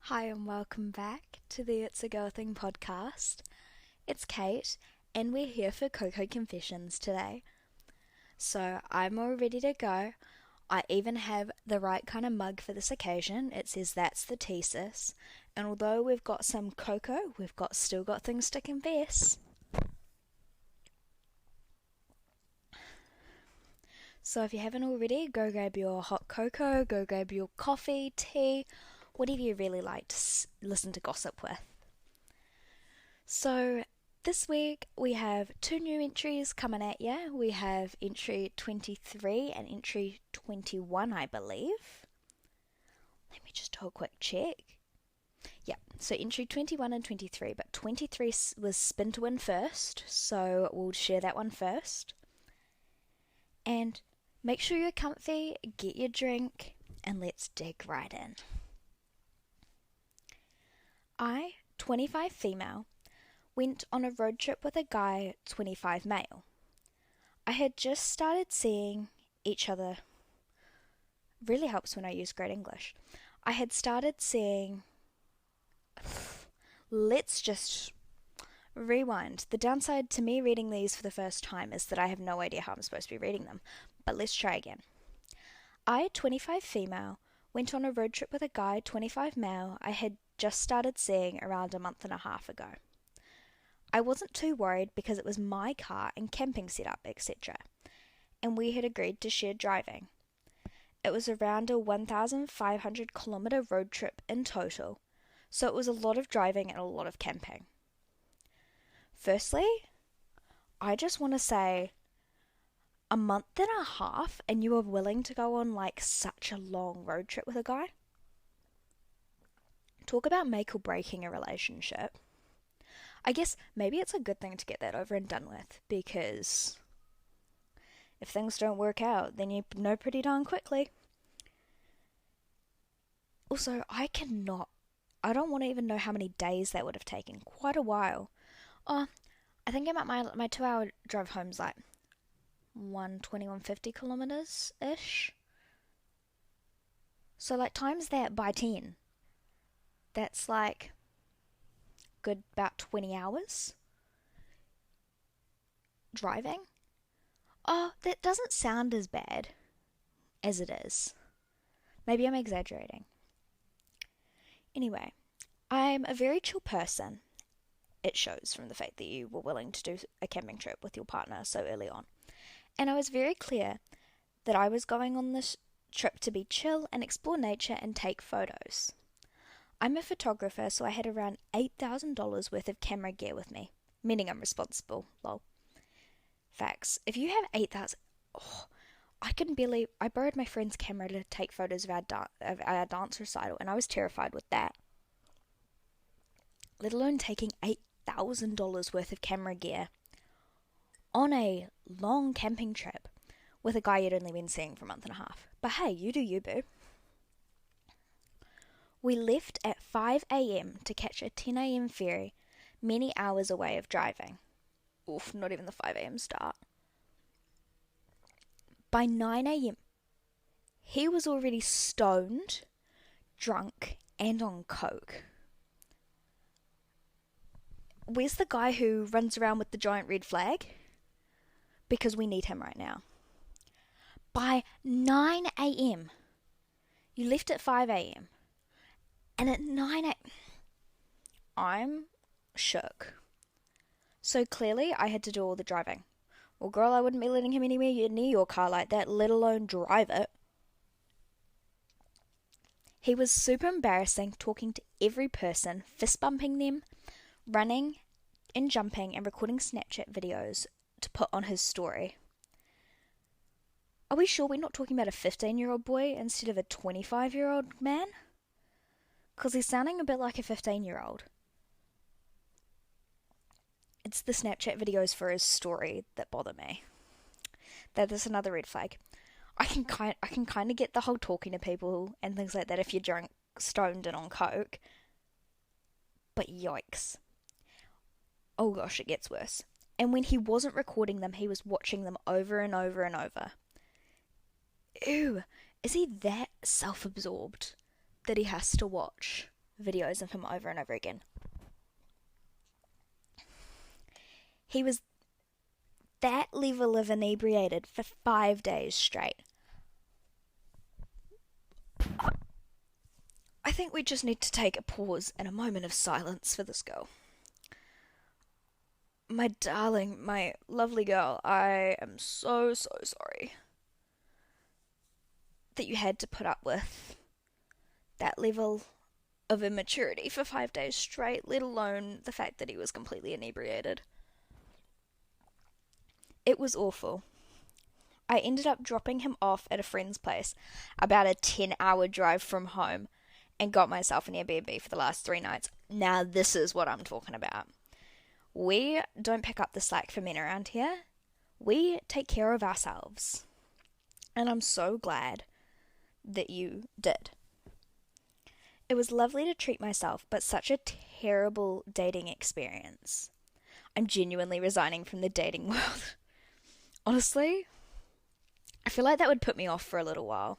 Hi and welcome back to the It's a Girl Thing podcast. It's Kate and we're here for Coco Confessions today. So I'm all ready to go. I even have the right kind of mug for this occasion. It says that's the thesis. And although we've got some cocoa, still got things to confess. So if you haven't already, go grab your hot cocoa, go grab your coffee, tea, whatever you really like to listen to gossip with. So this week we have two new entries coming at you. We have entry 23 and entry 21, I believe. Let me just do a quick check. Yeah, so entry 21 and 23, but 23 was spin to win first, so we'll share that one first. And make sure you're comfy, get your drink, and let's dig right in. I, 25 female, went on a road trip with a guy, 25 male. I had just started seeing each other. Really helps when I use great English. I had started seeing. Let's just rewind. The downside to me reading these for the first time is that I have no idea how I'm supposed to be reading them. But let's try again. I, 25 female, went on a road trip with a guy, 25 male, I had just started seeing around a month and a half ago. I wasn't too worried because it was my car and camping setup, etc. And we had agreed to share driving. It was around a 1,500 kilometre road trip in total, so it was a lot of driving and a lot of camping. Firstly, I just want to say, a month and a half and you were willing to go on like such a long road trip with a guy? Talk about make or breaking a relationship. I guess maybe it's a good thing to get that over and done with, because if things don't work out, then you know pretty darn quickly. Also, I don't want to even know how many days that would have taken. Quite a while. I think about my 2-hour drive home's like 120, 150 kilometers-ish. So like times that by 10. That's like good about 20 hours driving. Oh, that doesn't sound as bad as it is. Maybe I'm exaggerating. Anyway, I'm a very chill person. It shows from the fact that you were willing to do a camping trip with your partner so early on. And I was very clear that I was going on this trip to be chill and explore nature and take photos. I'm a photographer, so I had around $8,000 worth of camera gear with me, meaning I'm responsible, lol. Facts. If you have 8,000, I couldn't believe I borrowed my friend's camera to take photos of our dance recital, and I was terrified with that. Let alone taking $8,000 worth of camera gear on a long camping trip with a guy you'd only been seeing for a month and a half. But hey, you do you, boo. We left at 5 a.m. to catch a 10 a.m. ferry, many hours away of driving. Oof, not even the 5 a.m. start. By 9 a.m., he was already stoned, drunk, and on coke. Where's the guy who runs around with the giant red flag? Because we need him right now. By 9 a.m., you left at 5 a.m., and at 9 a.m., I'm shook. So clearly I had to do all the driving. Well, girl, I wouldn't be letting him anywhere near your car like that, let alone drive it. He was super embarrassing, talking to every person, fist bumping them, running and jumping and recording Snapchat videos to put on his story. Are we sure we're not talking about a 15-year-old boy instead of a 25-year-old man? Because he's sounding a bit like a 15-year-old. It's the Snapchat videos for his story that bother me. That is another red flag. I can kind of get the whole talking to people and things like that if you're drunk, stoned, and on coke. But yikes. Oh gosh, it gets worse. And when he wasn't recording them, he was watching them over and over and over. Ew, is he that self-absorbed that he has to watch videos of him over and over again. He was that level of inebriated for 5 days straight. I think we just need to take a pause and a moment of silence for this girl. My darling, my lovely girl, I am so sorry that you had to put up with that level of immaturity for 5 days straight, let alone the fact that he was completely inebriated. It was awful. I ended up dropping him off at a friend's place, about a 10-hour drive from home, and got myself an Airbnb for the last 3 nights. Now this is what I'm talking about. We don't pick up the slack for men around here. We take care of ourselves. And I'm so glad that you did. It was lovely to treat myself, but such a terrible dating experience. I'm genuinely resigning from the dating world. Honestly, I feel like that would put me off for a little while.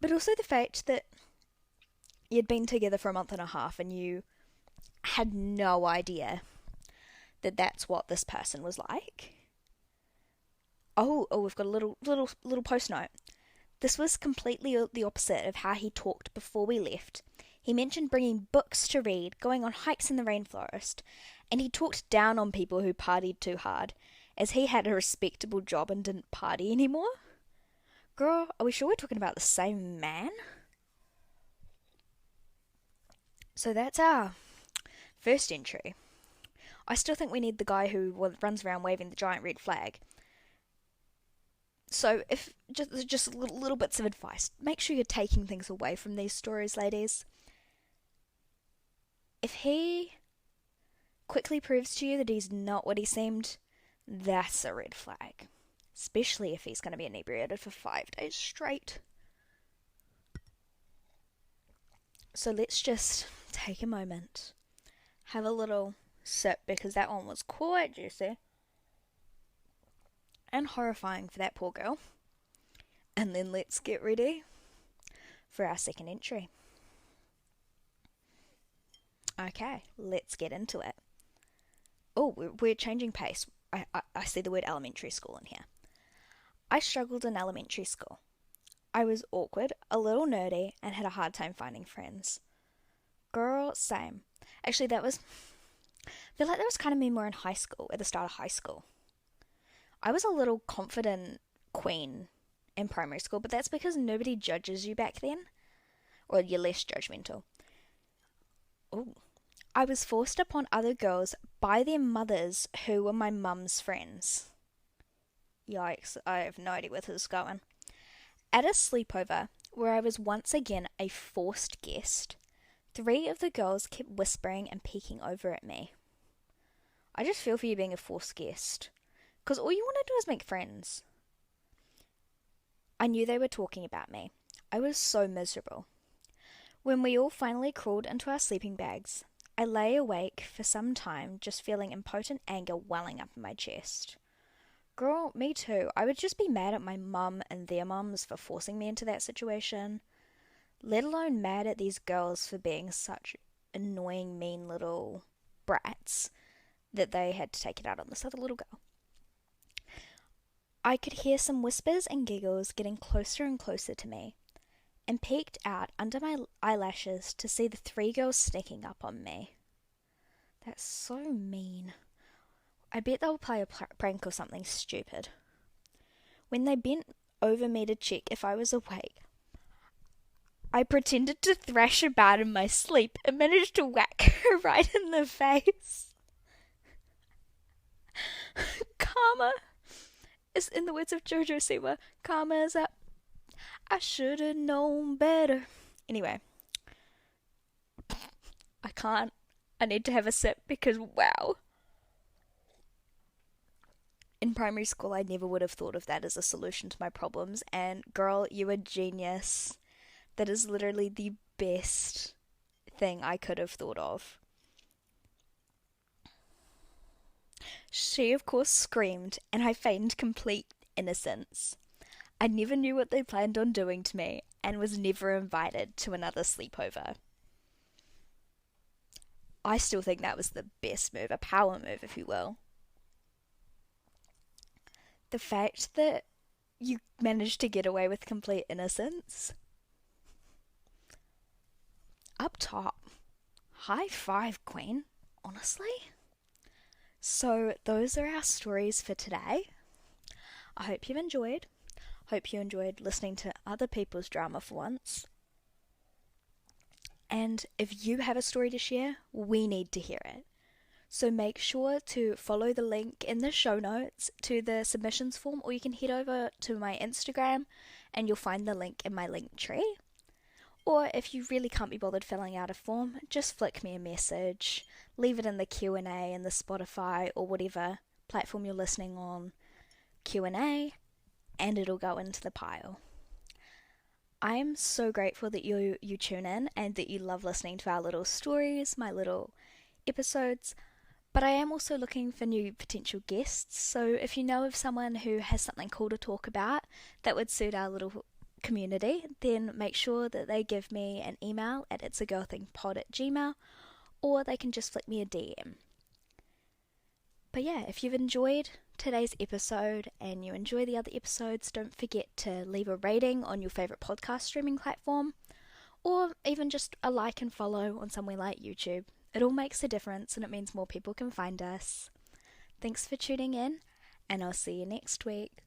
But also the fact that you'd been together for a month and a half and you had no idea that that's what this person was like. Oh, we've got a little post note. This was completely the opposite of how he talked before we left. He mentioned bringing books to read, going on hikes in the rainforest, and he talked down on people who partied too hard, as he had a respectable job and didn't party anymore. Girl, are we sure we're talking about the same man? So that's our first entry. I still think we need the guy who runs around waving the giant red flag. So, if just little bits of advice, make sure you're taking things away from these stories, ladies. If he quickly proves to you that he's not what he seemed, that's a red flag. Especially if he's going to be inebriated for 5 days straight. So let's just take a moment, have a little sip, because that one was quite juicy and horrifying for that poor girl. And then let's get ready for our second entry. Okay, let's get into it. Oh, we're changing pace. I see the word elementary school in here. I struggled in elementary school. I was awkward, a little nerdy, and had a hard time finding friends. Girl, same. Actually, I feel like that was kind of me more in high school, at the start of high school. I was a little confident queen in primary school, but that's because nobody judges you back then. Or you're less judgmental. Oh. I was forced upon other girls by their mothers who were my mum's friends. Yikes, I have no idea where this is going. At a sleepover, where I was once again a forced guest, 3 of the girls kept whispering and peeking over at me. I just feel for you being a forced guest, because all you want to do is make friends. I knew they were talking about me. I was so miserable. When we all finally crawled into our sleeping bags, I lay awake for some time, just feeling impotent anger welling up in my chest. Girl, me too. I would just be mad at my mum and their mums for forcing me into that situation, let alone mad at these girls for being such annoying, mean little brats that they had to take it out on this other little girl. I could hear some whispers and giggles getting closer and closer to me, and peeked out under my eyelashes to see the 3 girls sneaking up on me. That's so mean. I bet they'll play a prank or something stupid. When they bent over me to check if I was awake, I pretended to thrash about in my sleep and managed to whack her right in the face. Karma is, in the words of Jojo Siwa, karma is up. I should have known better. Anyway, I can't. I need to have a sip because, wow. In primary school, I never would have thought of that as a solution to my problems. And girl, you a genius. That is literally the best thing I could have thought of. She, of course, screamed, and I feigned complete innocence. I never knew what they planned on doing to me, and was never invited to another sleepover. I still think that was the best move, a power move, if you will. The fact that you managed to get away with complete innocence, up top. High five, Queen. Honestly. So, those are our stories for today. I hope you've enjoyed. Hope you enjoyed listening to other people's drama for once. And if you have a story to share, we need to hear it. So make sure to follow the link in the show notes to the submissions form, or you can head over to my Instagram and you'll find the link in my link tree. Or if you really can't be bothered filling out a form, just flick me a message, leave it in the Q&A in the Spotify or whatever platform you're listening on, Q&A, and it'll go into the pile. I am so grateful that you tune in and that you love listening to our little stories, my little episodes. But I am also looking for new potential guests, so if you know of someone who has something cool to talk about that would suit our little community, then make sure that they give me an email at itsagirlthingpod@gmail.com, or they can just flick me a DM. But yeah, if you've enjoyed today's episode and you enjoy the other episodes, don't forget to leave a rating on your favourite podcast streaming platform, or even just a like and follow on somewhere like YouTube. It all makes a difference and it means more people can find us. Thanks for tuning in, and I'll see you next week.